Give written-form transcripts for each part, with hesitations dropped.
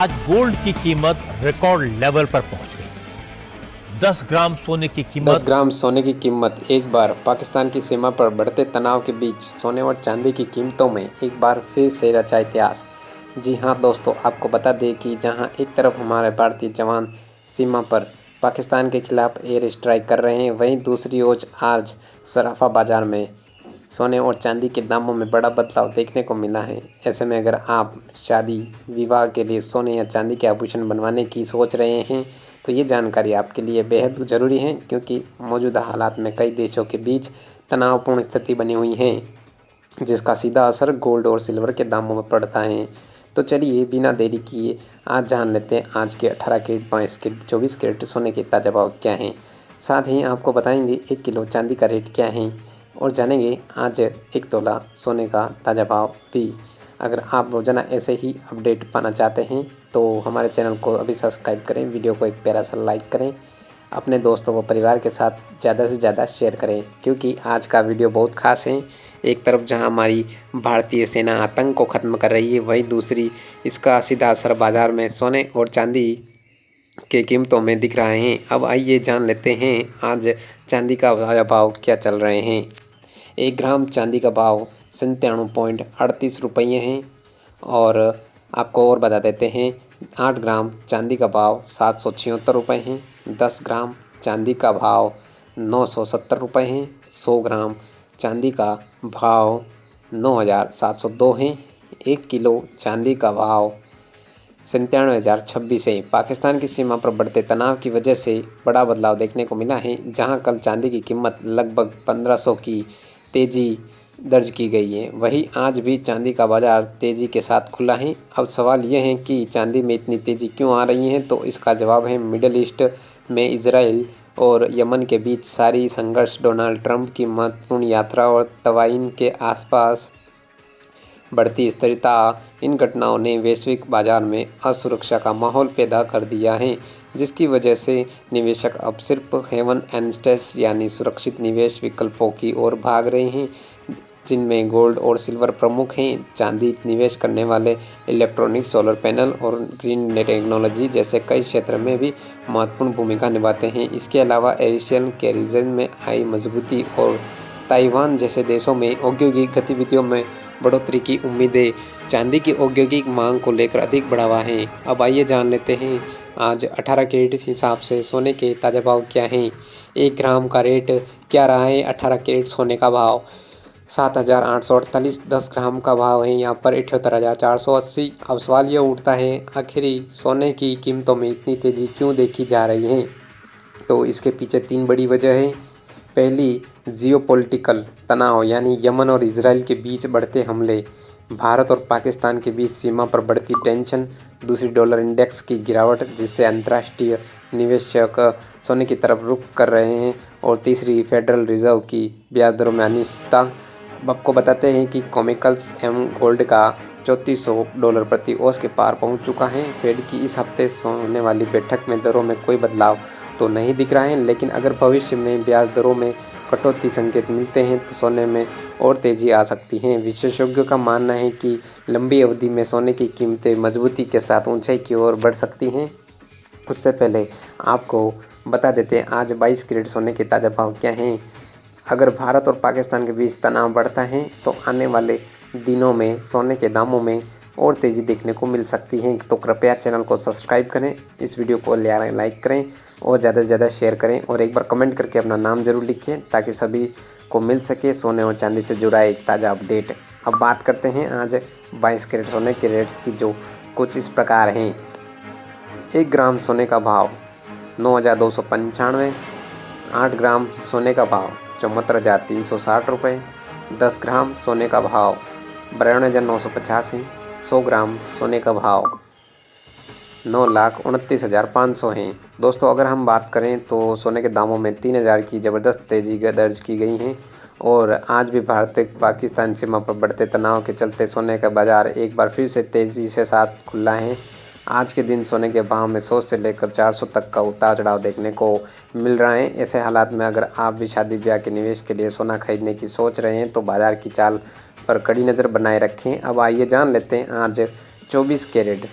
आज गोल्ड की कीमत रिकॉर्ड लेवल पर पहुंच गई। 10 ग्राम सोने की 10 कीमत ग्राम सोने की कीमत एक बार पाकिस्तान की सीमा पर बढ़ते तनाव के बीच सोने और चांदी की कीमतों में एक बार फिर से रचा इतिहास। जी हाँ दोस्तों, आपको बता दें कि जहां एक तरफ हमारे भारतीय जवान सीमा पर पाकिस्तान के खिलाफ एयर स्ट्राइक कर रहे हैं, वहीं दूसरी ओर आज सराफा बाजार में सोने और चांदी के दामों में बड़ा बदलाव देखने को मिला है। ऐसे में अगर आप शादी विवाह के लिए सोने या चांदी के आभूषण बनवाने की सोच रहे हैं तो ये जानकारी आपके लिए बेहद ज़रूरी है, क्योंकि मौजूदा हालात में कई देशों के बीच तनावपूर्ण स्थिति बनी हुई है, जिसका सीधा असर गोल्ड और सिल्वर के दामों में पड़ता है। तो चलिए बिना देरी किए आज जान लेते हैं आज के 18 कैरेट, 22 कैरेट, 24 कैरेट सोने के ताज़ा भाव क्या हैं। साथ ही आपको बताएंगे 1 किलो चांदी का रेट क्या है और जानेंगे आज 1 तोला सोने का ताज़ा भाव भी। अगर आप रोज़ाना ऐसे ही अपडेट पाना चाहते हैं तो हमारे चैनल को अभी सब्सक्राइब करें, वीडियो को एक प्यारा सा लाइक करें, अपने दोस्तों व परिवार के साथ ज़्यादा से ज़्यादा शेयर करें, क्योंकि आज का वीडियो बहुत खास है। एक तरफ जहां हमारी भारतीय सेना आतंक को ख़त्म कर रही है, वहीं दूसरी इसका सीधा असर बाज़ार में सोने और चांदी के कीमतों में दिख रहे हैं। अब आइए जान लेते हैं आज चांदी का ताज़ा भाव क्या चल रहे हैं। 1 ग्राम चांदी का भाव 97.38 रुपये है। और आपको और बता देते हैं 8 ग्राम चांदी का भाव 776 रुपये है। 10 ग्राम चांदी का भाव 970 रुपये है। 100 ग्राम चांदी का भाव 9702 है। 1 किलो चांदी का भाव 97,026 है। पाकिस्तान की सीमा पर बढ़ते तनाव की वजह से बड़ा बदलाव देखने को मिला है, जहां कल चांदी की कीमत लगभग 1500 की तेज़ी दर्ज की गई है। वहीं आज भी चांदी का बाजार तेज़ी के साथ खुला है। अब सवाल यह है कि चांदी में इतनी तेज़ी क्यों आ रही है, तो इसका जवाब है मिडल ईस्ट में इजराइल और यमन के बीच सारी संघर्ष, डोनाल्ड ट्रंप की महत्वपूर्ण यात्रा और तवाइन के आसपास बढ़ती स्थिरता। इन घटनाओं ने वैश्विक बाजार में असुरक्षा का माहौल पैदा कर दिया है, जिसकी वजह से निवेशक अब सिर्फ हेवन एंड स्टेश यानी सुरक्षित निवेश विकल्पों की ओर भाग रहे हैं, जिनमें गोल्ड और सिल्वर प्रमुख हैं। चांदी निवेश करने वाले इलेक्ट्रॉनिक, सोलर पैनल और ग्रीन टेक्नोलॉजी जैसे कई क्षेत्र में भी महत्वपूर्ण भूमिका निभाते हैं। इसके अलावा एशियन के रीजन में आई मजबूती और ताइवान जैसे देशों में औद्योगिक गतिविधियों में बढ़ोतरी की उम्मीदें चांदी की औद्योगिक मांग को लेकर अधिक बढ़ावा है। अब आइए जान लेते हैं आज 18 कैरेट हिसाब से सोने के ताज़ा भाव क्या हैं। 1 ग्राम का रेट क्या रहा है। 18 कैरेट सोने का भाव 7,848। 10 ग्राम का भाव है यहाँ पर 78,480। अब सवाल ये उठता है, आखिर सोने की कीमतों में इतनी तेज़ी क्यों देखी जा रही है। तो इसके पीछे 3 बड़ी वजह है। पहली, जियोपॉलिटिकल तनाव यानी यमन और इसराइल के बीच बढ़ते हमले, भारत और पाकिस्तान के बीच सीमा पर बढ़ती टेंशन। दूसरी, डॉलर इंडेक्स की गिरावट, जिससे अंतर्राष्ट्रीय निवेशक सोने की तरफ रुख कर रहे हैं। और तीसरी, फेडरल रिजर्व की ब्याज दरों में अनिश्चितता। अब आपको बताते हैं कि केमिकल्स एवं गोल्ड का $3400 प्रति औंस के पार पहुंच चुका है। फेड की इस हफ्ते होने वाली बैठक में दरों में कोई बदलाव तो नहीं दिख रहा है, लेकिन अगर भविष्य में ब्याज दरों में कटौती संकेत मिलते हैं तो सोने में और तेज़ी आ सकती है। विशेषज्ञों का मानना है कि लंबी अवधि में सोने की कीमतें मजबूती के साथ ऊंचाई की ओर बढ़ सकती हैं। उससे पहले आपको बता देते हैं आज 22 कैरेट सोने के ताज़ा भाव क्या हैं। अगर भारत और पाकिस्तान के बीच तनाव बढ़ता है तो आने वाले दिनों में सोने के दामों में और तेज़ी देखने को मिल सकती है। तो कृपया चैनल को सब्सक्राइब करें, इस वीडियो को लाइक करें और ज़्यादा से ज़्यादा शेयर करें, और एक बार कमेंट करके अपना नाम ज़रूर लिखें ताकि सभी को मिल सके सोने और चांदी से जुड़ा एक ताज़ा अपडेट। अब बात करते हैं आज 22 कैरेट सोने के रेट्स की, जो कुछ इस प्रकार हैं। 1 ग्राम सोने का भाव 9,295। 8 ग्राम सोने का भाव 74,360 रुपये। 10 ग्राम सोने का भाव 92,950 है। 100 ग्राम सोने का भाव 9,29,500 हैं। दोस्तों, अगर हम बात करें तो सोने के दामों में 3,000 की ज़बरदस्त तेज़ी दर्ज की गई है। और आज भी भारत पाकिस्तान सीमा पर बढ़ते तनाव के चलते सोने का बाज़ार एक बार फिर से तेज़ी से साथ खुला है। आज के दिन सोने के भाव में 100 से लेकर 400 तक का उतार चढ़ाव देखने को मिल रहा है। ऐसे हालात में अगर आप भी शादी ब्याह के निवेश के लिए सोना खरीदने की सोच रहे हैं तो बाज़ार की चाल पर कड़ी नज़र बनाए रखें। अब आइए जान लेते हैं आज 24 कैरेट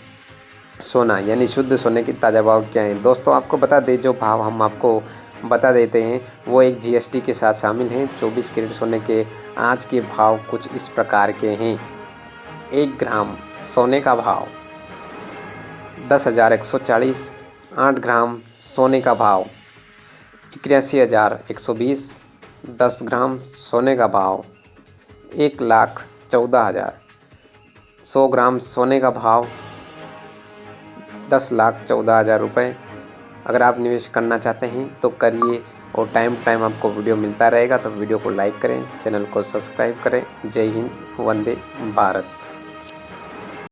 सोना यानी शुद्ध सोने की ताज़ा भाव क्या है। दोस्तों आपको बता दें, जो भाव हम आपको बता देते हैं वो एक जीएसटी के साथ शामिल हैं। 24 कैरेट सोने के आज के भाव कुछ इस प्रकार के हैं। 1 ग्राम सोने का भाव 10,140। 8 ग्राम सोने का भाव 81,120। 10 ग्राम सोने का भाव 1,14,000। 100 ग्राम सोने का भाव 10,14,000 रुपये। अगर आप निवेश करना चाहते हैं तो करिए और टाइम आपको वीडियो मिलता रहेगा, तो वीडियो को लाइक करें, चैनल को सब्सक्राइब करें। जय हिंद, वंदे भारत।